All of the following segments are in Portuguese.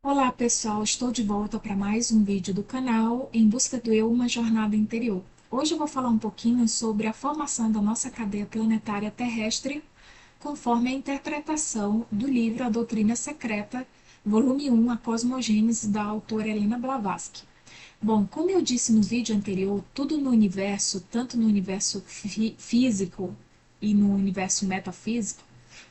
Olá pessoal, estou de volta para mais um vídeo do canal Em Busca do Eu, uma jornada interior. Hoje eu vou falar um pouquinho sobre a formação da nossa cadeia planetária terrestre, conforme a interpretação do livro A Doutrina Secreta, volume 1, A Cosmogênese, da autora Helena Blavatsky. Bom, como eu disse no vídeo anterior, tudo no universo, tanto no universo físico e no universo metafísico,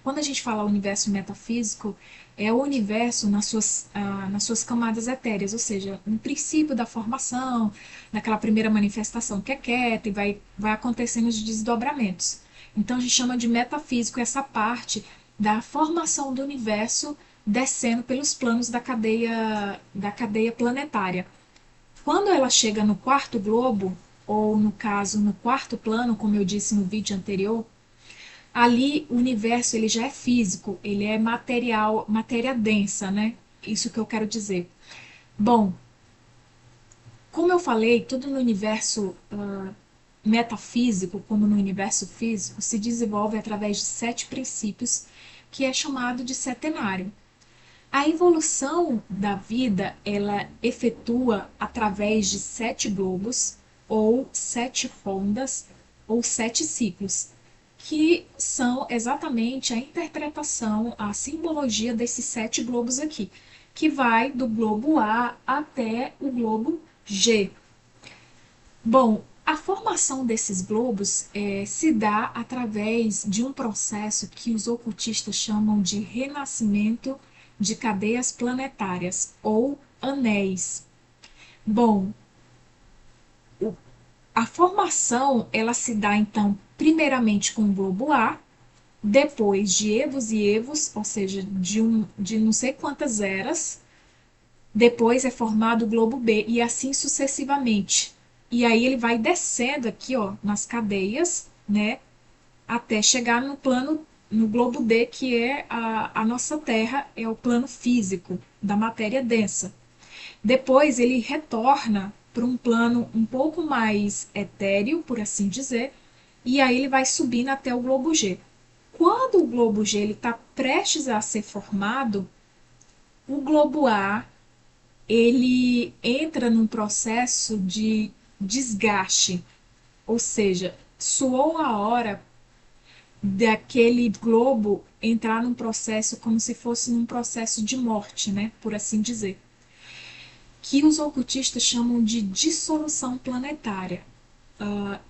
quando a gente fala universo metafísico, é o universo nas suas camadas etéreas, ou seja, no princípio da formação, naquela primeira manifestação que é quieta e vai acontecendo os desdobramentos. Então a gente chama de metafísico essa parte da formação do universo descendo pelos planos da cadeia planetária. Quando ela chega no quarto globo, ou no caso no quarto plano, como eu disse no vídeo anterior, ali o universo ele já é físico, ele é material, matéria densa, né? Isso que eu quero dizer. Bom, como eu falei, tudo no universo metafísico, como no universo físico, se desenvolve através de 7 princípios, que é chamado de setenário. A evolução da vida, ela efetua através de 7 globos, ou 7 rondas, ou 7 ciclos, que são exatamente a interpretação, a simbologia desses 7 globos aqui, que vai do globo A até o globo G. Bom, a formação desses globos se dá através de um processo que os ocultistas chamam de renascimento de cadeias planetárias ou anéis. Bom, a formação ela se dá então primeiramente com o globo A, depois de evos e evos, ou seja, de não sei quantas eras, depois é formado o globo B e assim sucessivamente. E aí ele vai descendo aqui, ó, nas cadeias, né, até chegar no plano, no globo D, que é a nossa Terra, é o plano físico da matéria densa. Depois ele retorna para um plano um pouco mais etéreo, por assim dizer, e aí ele vai subindo até o globo G. Quando o globo G está prestes a ser formado, o globo A ele entra num processo de desgaste, ou seja, soou a hora daquele globo entrar num processo como se fosse num processo de morte, né, por assim dizer, que os ocultistas chamam de dissolução planetária.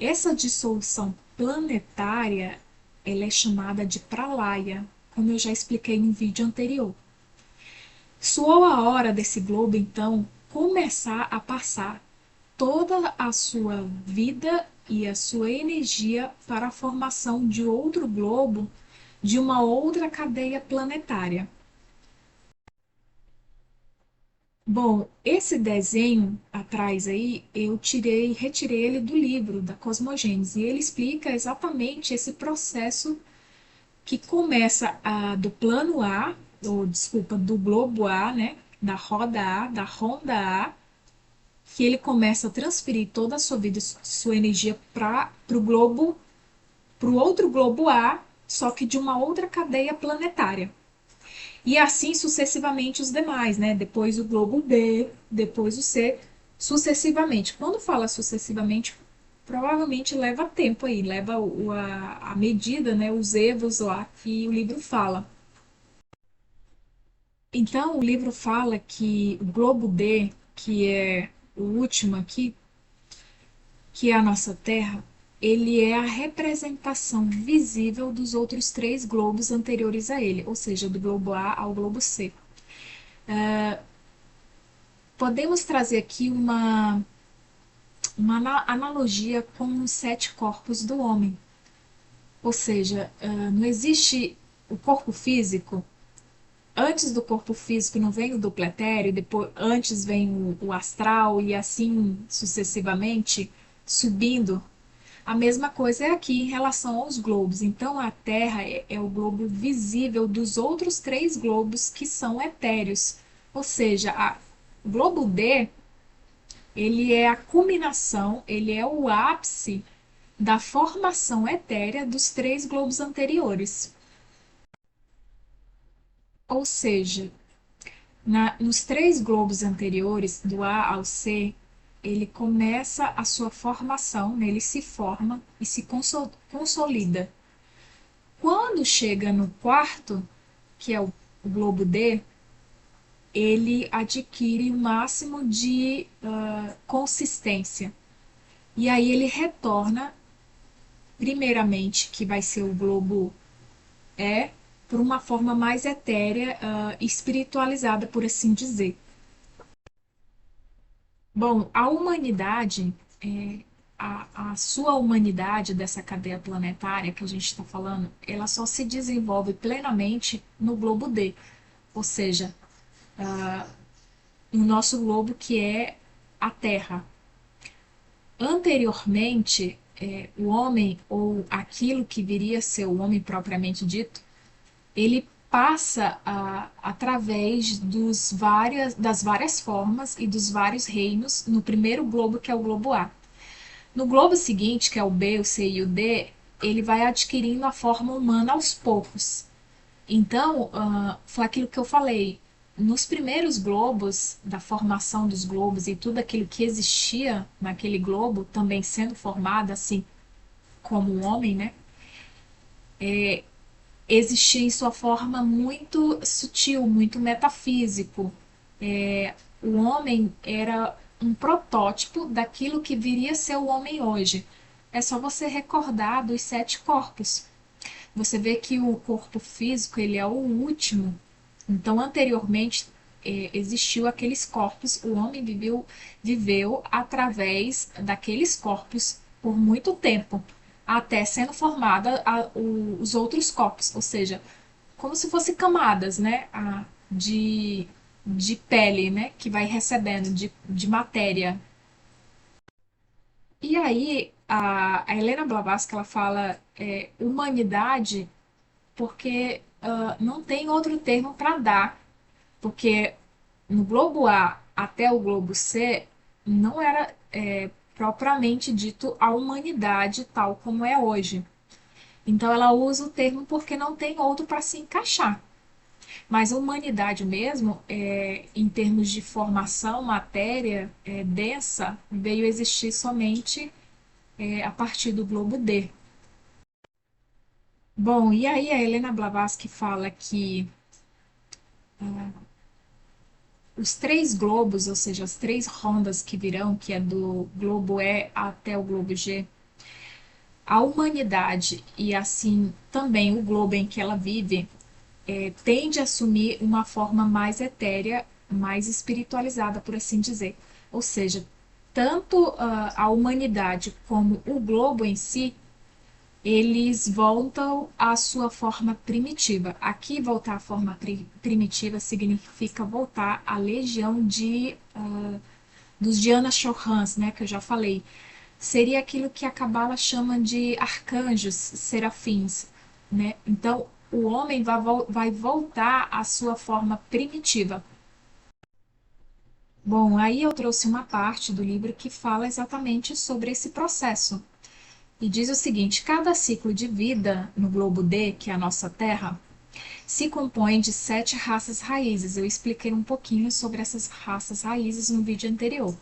Essa dissolução planetária ela é chamada de pralaya, como eu já expliquei no vídeo anterior. Soou a hora desse globo, então, começar a passar toda a sua vida e a sua energia para a formação de outro globo de uma outra cadeia planetária. Bom, esse desenho atrás aí, retirei ele do livro da Cosmogênese, e ele explica exatamente esse processo que começa do plano A, ou desculpa, do globo A, né, da ronda A, que ele começa a transferir toda a sua vida, sua energia para o globo, para o outro globo A, só que de uma outra cadeia planetária. E assim sucessivamente os demais, né? Depois o globo B, depois o C, sucessivamente. Quando fala sucessivamente, provavelmente leva tempo aí, leva a medida, né? Os evos lá que o livro fala. Então, o livro fala que o globo D, que é o último aqui, que é a nossa Terra, ele é a representação visível dos outros 3 globos anteriores a ele, ou seja, do globo A ao globo C. Podemos trazer aqui uma analogia com os 7 corpos do homem. Ou seja, não existe o corpo físico. Antes do corpo físico não vem o duplo etéreo, depois, antes vem o astral e assim sucessivamente subindo. A mesma coisa é aqui em relação aos globos. Então, a Terra é o globo visível dos outros 3 globos que são etéreos. Ou seja, o globo D ele é a culminação, ele é o ápice da formação etérea dos 3 globos anteriores. Ou seja, Nos três globos anteriores, do A ao C, ele começa a sua formação, né? Ele se forma e se consolida. Quando chega no quarto, que é o globo D, ele adquire o máximo de consistência. E aí ele retorna, primeiramente, que vai ser o globo E, por uma forma mais etérea, espiritualizada, por assim dizer. Bom, a humanidade, a sua humanidade dessa cadeia planetária que a gente está falando, ela só se desenvolve plenamente no globo D, ou seja, no nosso globo que é a Terra. Anteriormente, o homem, ou aquilo que viria a ser o homem propriamente dito, ele passa através das várias formas e dos vários reinos no primeiro globo, que é o globo A. No globo seguinte, que é o B, o C e o D, ele vai adquirindo a forma humana aos poucos. Então, foi aquilo que eu falei. Nos primeiros globos, da formação dos globos e tudo aquilo que existia naquele globo, também sendo formado assim como o homem, né? Existia em sua forma muito sutil, muito metafísico. O homem era um protótipo daquilo que viria a ser o homem hoje. É só você recordar dos sete corpos. Você vê que o corpo físico ele é o último. Então, anteriormente, existiu aqueles corpos, o homem viveu através daqueles corpos por muito tempo, até sendo formada os outros corpos, ou seja, como se fossem camadas, né, de pele, né, que vai recebendo de matéria. E aí, a Helena Blavatsky, ela fala humanidade porque não tem outro termo para dar, porque no globo A até o globo C não era propriamente dito a humanidade tal como é hoje. Então ela usa o termo porque não tem outro para se encaixar. Mas a humanidade mesmo, em termos de formação, matéria densa, veio existir somente a partir do globo D. Bom, e aí a Helena Blavatsky fala que os três globos, ou seja, as três rondas que virão, que é do globo E até o globo G, a humanidade e assim também o globo em que ela vive tende a assumir uma forma mais etérea, mais espiritualizada, por assim dizer. Ou seja, tanto a humanidade como o globo em si, eles voltam à sua forma primitiva. Aqui, voltar à forma primitiva significa voltar à legião dos Diana Chorans, né, que eu já falei. Seria aquilo que a Cabala chama de arcanjos, serafins, né? Então, o homem vai voltar à sua forma primitiva. Bom, aí eu trouxe uma parte do livro que fala exatamente sobre esse processo. E diz o seguinte: cada ciclo de vida no globo D, que é a nossa Terra, se compõe de sete raças raízes. Eu expliquei um pouquinho sobre essas raças raízes no vídeo anterior,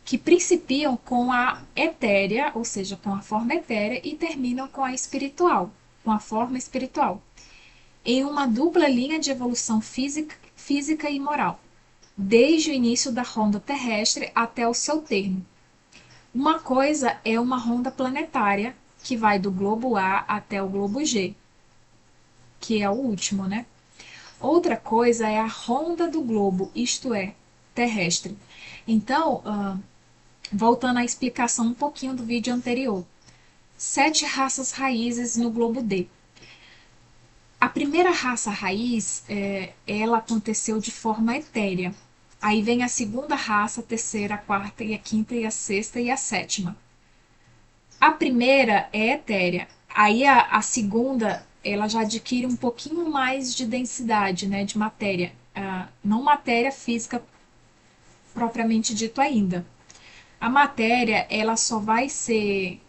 que principiam com a etérea, ou seja, com a forma etérea, e terminam com a espiritual, com a forma espiritual, em uma dupla linha de evolução física e moral, desde o início da ronda terrestre até o seu termo. Uma coisa é uma ronda planetária, que vai do globo A até o globo G, que é o último, né? Outra coisa é a ronda do globo, isto é, terrestre. Então, voltando à explicação um pouquinho do vídeo anterior. Sete raças raízes no globo D. A primeira raça raiz, ela aconteceu de forma etérea. Aí vem a segunda raça, a terceira, a quarta, e a quinta, e a sexta e a sétima. A primeira é etérea. Aí a segunda, ela já adquire um pouquinho mais de densidade, né, de matéria. Não matéria física propriamente dito ainda. A matéria, ela só vai ser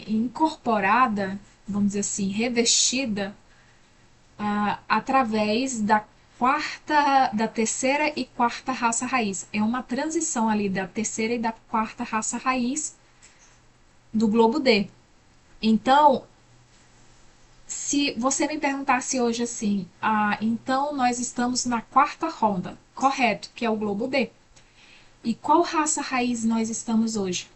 incorporada, vamos dizer assim, revestida através da terceira e quarta raça raiz. É uma transição ali da terceira e da quarta raça raiz do globo D. Então, se você me perguntasse hoje assim, então nós estamos na quarta ronda, correto, que é o globo D. E qual raça raiz nós estamos hoje?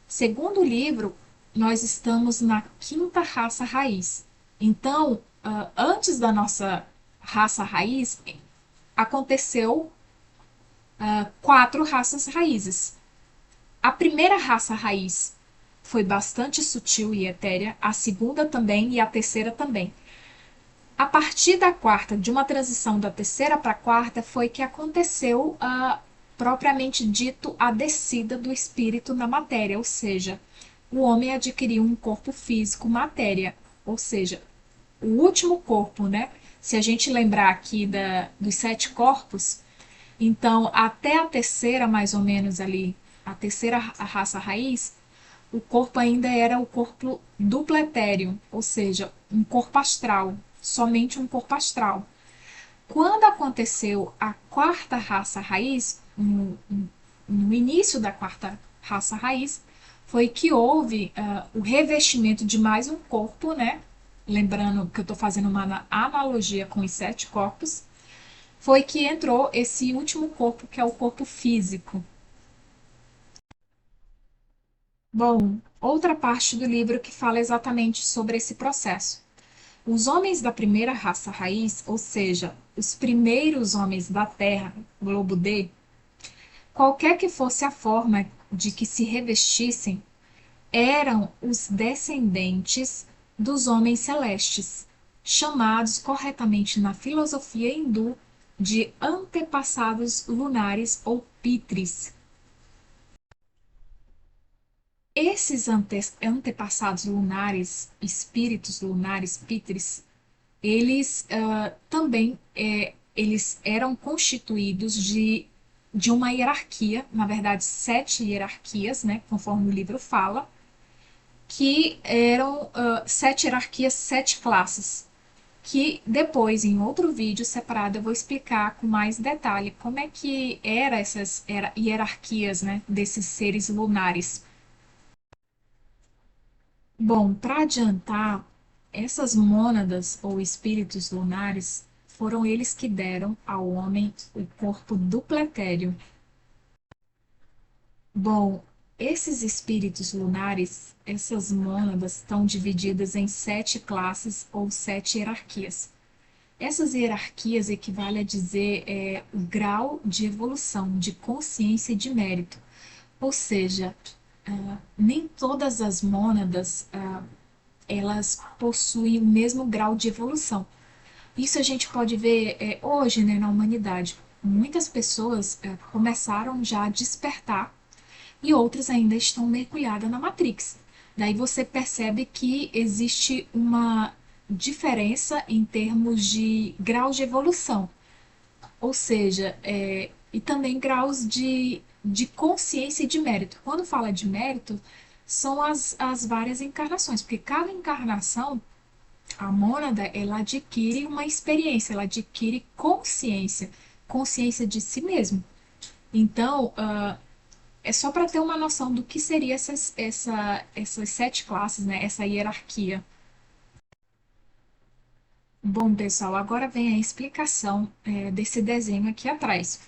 Segundo o livro, nós estamos na quinta raça raiz. Então, antes da nossa raça raiz, aconteceu quatro raças raízes. A primeira raça raiz foi bastante sutil e etérea, a segunda também e a terceira também. A partir da quarta, de uma transição da terceira para a quarta, foi que aconteceu propriamente dito a descida do espírito na matéria, ou seja, o homem adquiriu um corpo físico matéria, ou seja, o último corpo, né? Se a gente lembrar aqui dos sete corpos, então até a terceira, mais ou menos ali, a terceira raça raiz, o corpo ainda era o corpo dupletéreo, ou seja, um corpo astral, somente um corpo astral. Quando aconteceu a quarta raça raiz, no início da quarta raça raiz, foi que houve o revestimento de mais um corpo, né? Lembrando que eu estou fazendo uma analogia com os sete corpos, foi que entrou esse último corpo, que é o corpo físico. Bom, outra parte do livro que fala exatamente sobre esse processo. Os homens da primeira raça raiz, ou seja, os primeiros homens da Terra, globo D, qualquer que fosse a forma de que se revestissem, eram os descendentes dos homens celestes, chamados corretamente na filosofia hindu de antepassados lunares ou pitris. Esses antepassados lunares, espíritos lunares, pitris, eles também eles eram constituídos de uma hierarquia, na verdade, sete hierarquias, né, conforme o livro fala, que eram sete hierarquias, sete classes, que depois, em outro vídeo separado, eu vou explicar com mais detalhe como é que eram essas hierarquias, né, desses seres lunares. Bom, para adiantar, essas mônadas ou espíritos lunares foram eles que deram ao homem o corpo dupletério. Bom, esses espíritos lunares, essas mônadas, estão divididas em sete classes ou sete hierarquias. Essas hierarquias equivalem a dizer o grau de evolução, de consciência e de mérito. Ou seja, nem todas as mônadas elas possuem o mesmo grau de evolução. Isso a gente pode ver hoje, né, na humanidade. Muitas pessoas começaram já a despertar e outras ainda estão mergulhadas na Matrix. Daí você percebe que existe uma diferença em termos de graus de evolução, ou seja, e também graus de consciência e de mérito. Quando fala de mérito, são as várias encarnações, porque cada encarnação, a mônada, ela adquire uma experiência, ela adquire consciência, consciência de si mesmo. Então, é só para ter uma noção do que seria essas sete classes, né? Essa hierarquia. Bom, pessoal, agora vem a explicação desse desenho aqui atrás.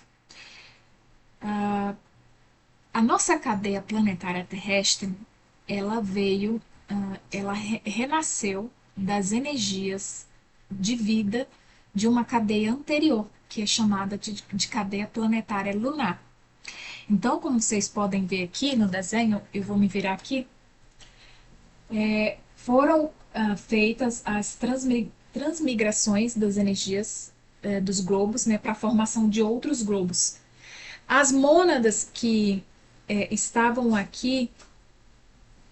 A nossa cadeia planetária terrestre, ela veio, ela renasceu das energias de vida de uma cadeia anterior, que é chamada de cadeia planetária lunar. Então, como vocês podem ver aqui no desenho, eu vou me virar aqui, foram feitas as transmigrações das energias dos globos, né, para a formação de outros globos. As mônadas que estavam aqui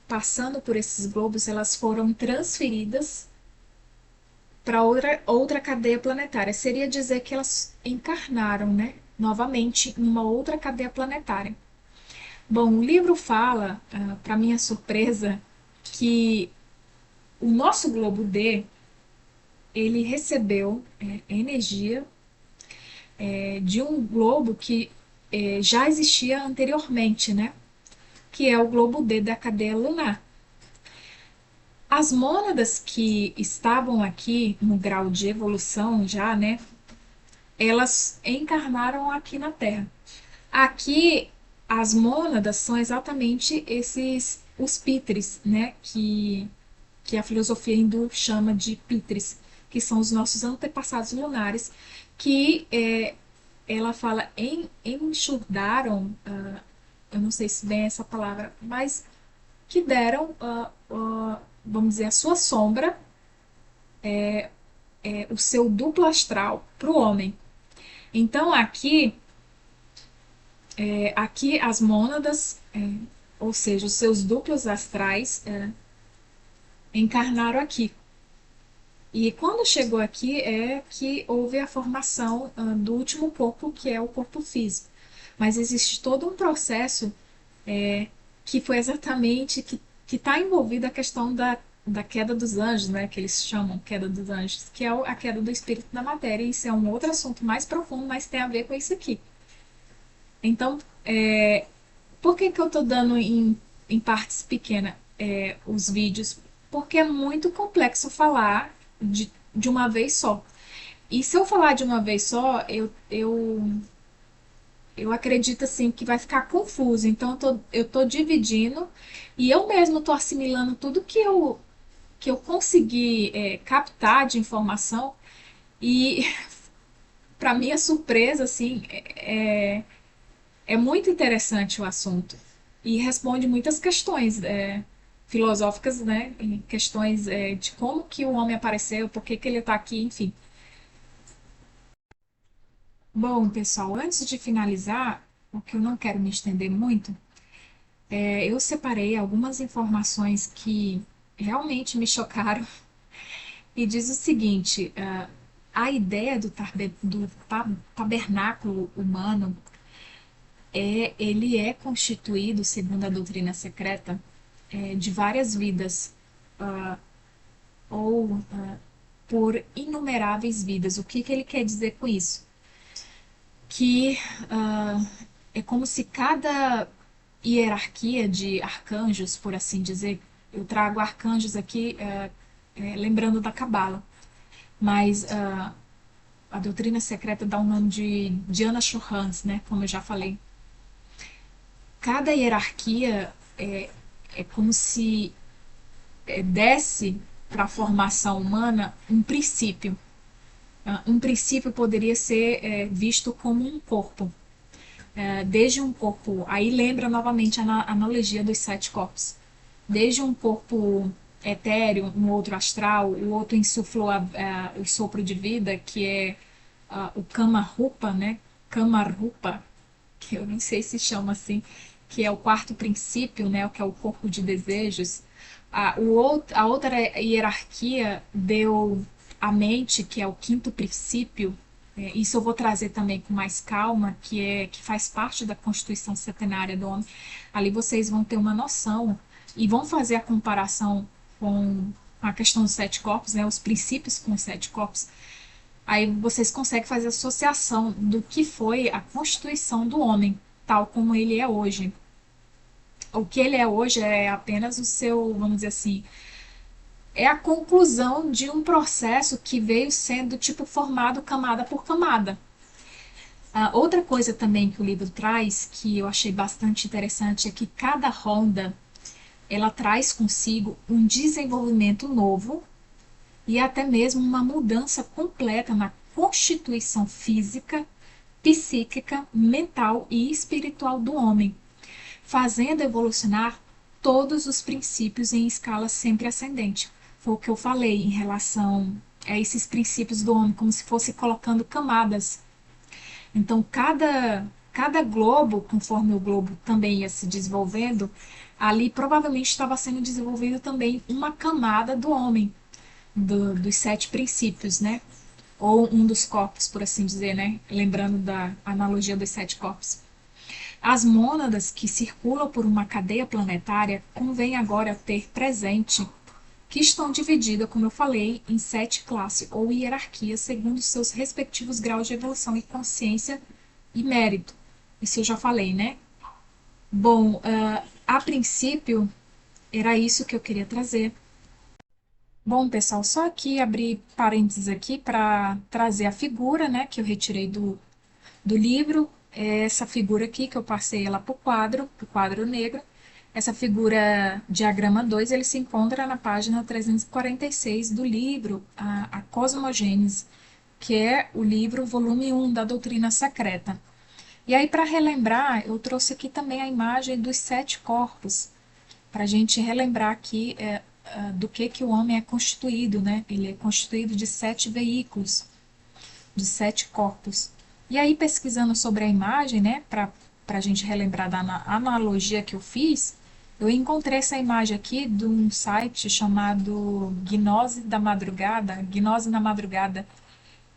passando por esses globos, elas foram transferidas para outra cadeia planetária. Seria dizer que elas encarnaram, né, novamente em uma outra cadeia planetária. Bom, o livro fala, para minha surpresa, que o nosso globo D ele recebeu energia de um globo que já existia anteriormente, né? Que é o globo D da cadeia lunar. As mônadas que estavam aqui no grau de evolução já, né? Elas encarnaram aqui na Terra. Aqui, as mônadas são exatamente os pitres, né? Que a filosofia hindu chama de pitres, que são os nossos antepassados lunares, que ela fala enxurdaram, eu não sei se bem é essa palavra, mas que deram, vamos dizer, a sua sombra, o seu duplo astral para o homem. Então aqui as mônadas, ou seja, os seus duplos astrais, encarnaram aqui. E quando chegou aqui é que houve a formação do último corpo, que é o corpo físico. Mas existe todo um processo que foi exatamente que está envolvida a questão da queda dos anjos, né, que eles chamam queda dos anjos, que é a queda do espírito da matéria. Isso é um outro assunto mais profundo, mas tem a ver com isso aqui. Então, por que eu estou dando em partes pequenas os vídeos? Porque é muito complexo falar de uma vez só. E se eu falar de uma vez só, eu acredito assim que vai ficar confuso. Então eu tô dividindo e eu mesmo tô assimilando tudo que eu consegui captar de informação e para minha surpresa assim é muito interessante o assunto e responde muitas questões filosóficas, né? Questões de como que o homem apareceu, por que que ele está aqui, enfim. Bom, pessoal, antes de finalizar, porque eu não quero me estender muito, eu separei algumas informações que realmente me chocaram e diz o seguinte: a ideia do tabernáculo humano ele é constituído, segundo a doutrina secreta, de várias vidas, ou por inumeráveis vidas. O que, que ele quer dizer com isso? Que é como se cada hierarquia de arcanjos, por assim dizer, eu trago arcanjos aqui lembrando da Cabala, mas a doutrina secreta dá o nome de Diana Churrans, né, como eu já falei. Cada hierarquia é como se desse para a formação humana um princípio. Um princípio poderia ser visto como um corpo. Desde um corpo, aí lembra novamente a analogia dos sete corpos. Desde um corpo etéreo, um outro astral, o outro insuflou o sopro de vida, que é o Kama Rupa, né? Kama Rupa, que eu nem sei se chama assim, que é o quarto princípio, né? Que é o corpo de desejos. A outra hierarquia deu a mente, que é o quinto princípio. Isso eu vou trazer também com mais calma, que faz parte da Constituição Centenária do Homem. Ali vocês vão ter uma noção e vão fazer a comparação com a questão dos sete corpos, né, os princípios com os sete corpos. Aí vocês conseguem fazer associação do que foi a Constituição do homem, tal como ele é hoje. O que ele é hoje é apenas o seu, vamos dizer assim, é a conclusão de um processo que veio sendo tipo formado camada por camada. Outra coisa também que o livro traz, que eu achei bastante interessante, é que cada ronda ela traz consigo um desenvolvimento novo e até mesmo uma mudança completa na constituição física, psíquica, mental e espiritual do homem, fazendo evolucionar todos os princípios em escala sempre ascendente. Foi o que eu falei em relação a esses princípios do homem, como se fosse colocando camadas. Então, cada globo, conforme o globo também ia se desenvolvendo, ali provavelmente estava sendo desenvolvido também uma camada do homem, dos sete princípios, né? Ou um dos corpos, por assim dizer, né? Lembrando da analogia dos sete corpos. As mônadas que circulam por uma cadeia planetária convém agora ter presente que estão divididas, como eu falei, em 7 classes ou hierarquias, segundo seus respectivos graus de evolução e consciência e mérito. Isso eu já falei, né? Bom, a princípio, era isso que eu queria trazer. Bom, pessoal, só aqui abrir parênteses aqui para trazer a figura, né, que eu retirei do livro. É essa figura aqui que eu passei ela para o quadro negro. Essa figura diagrama 2 ele se encontra na página 346 do livro a Cosmogênese, que é o livro volume 1 da Doutrina Secreta. E aí, para relembrar, eu trouxe aqui também a imagem dos 7 corpos, para a gente relembrar aqui do que o homem é constituído, né? Ele é constituído de 7 veículos, de 7 corpos. E aí, pesquisando sobre a imagem, né, para a gente relembrar da analogia que eu fiz, eu encontrei essa imagem aqui de um site chamado Gnose da Madrugada, Gnose na Madrugada.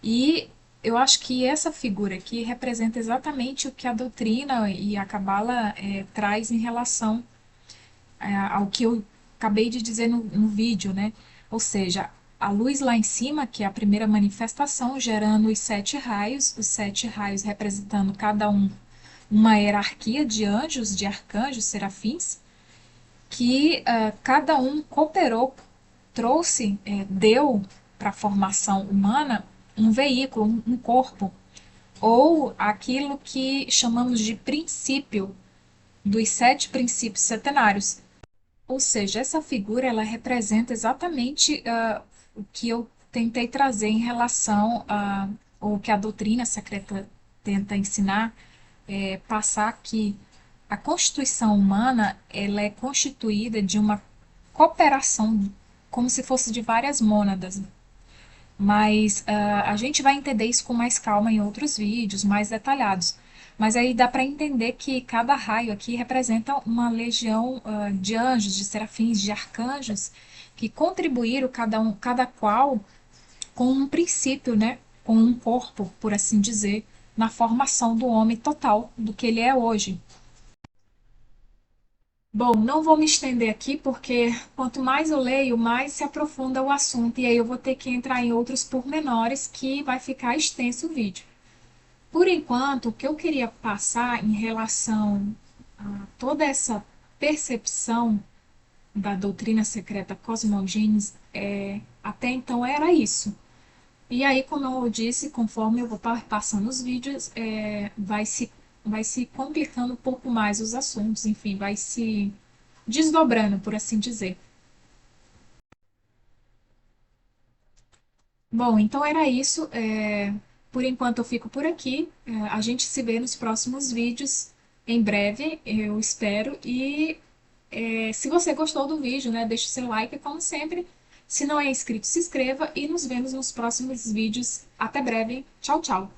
E eu acho que essa figura aqui representa exatamente o que a doutrina e a Cabala traz em relação ao que eu acabei de dizer no vídeo, né? Ou seja, a luz lá em cima, que é a primeira manifestação, gerando os 7 raios representando cada um uma hierarquia de anjos, de arcanjos, serafins, que cada um cooperou, trouxe, deu para a formação humana um veículo, um corpo, ou aquilo que chamamos de princípio, dos 7 princípios setenários. Ou seja, essa figura ela representa exatamente o que eu tentei trazer em relação a o que a doutrina secreta tenta ensinar, passar que a constituição humana ela é constituída de uma cooperação, como se fosse de várias mônadas. Mas a gente vai entender isso com mais calma em outros vídeos, mais detalhados. Mas aí dá para entender que cada raio aqui representa uma legião de anjos, de serafins, de arcanjos, que contribuíram cada qual com um princípio, né? Com um corpo, por assim dizer, na formação do homem total, do que ele é hoje. Bom, não vou me estender aqui porque quanto mais eu leio, mais se aprofunda o assunto e aí eu vou ter que entrar em outros pormenores que vai ficar extenso o vídeo. Por enquanto, o que eu queria passar em relação a toda essa percepção da doutrina secreta Cosmogênesis, até então era isso. E aí, como eu disse, conforme eu vou passando os vídeos, vai se complicando um pouco mais os assuntos, enfim, vai se desdobrando, por assim dizer. Bom, então era isso. Por enquanto eu fico por aqui. A gente se vê nos próximos vídeos em breve, eu espero. E se você gostou do vídeo, né, deixe seu like, como sempre. Se não é inscrito, se inscreva e nos vemos nos próximos vídeos. Até breve. Tchau, tchau.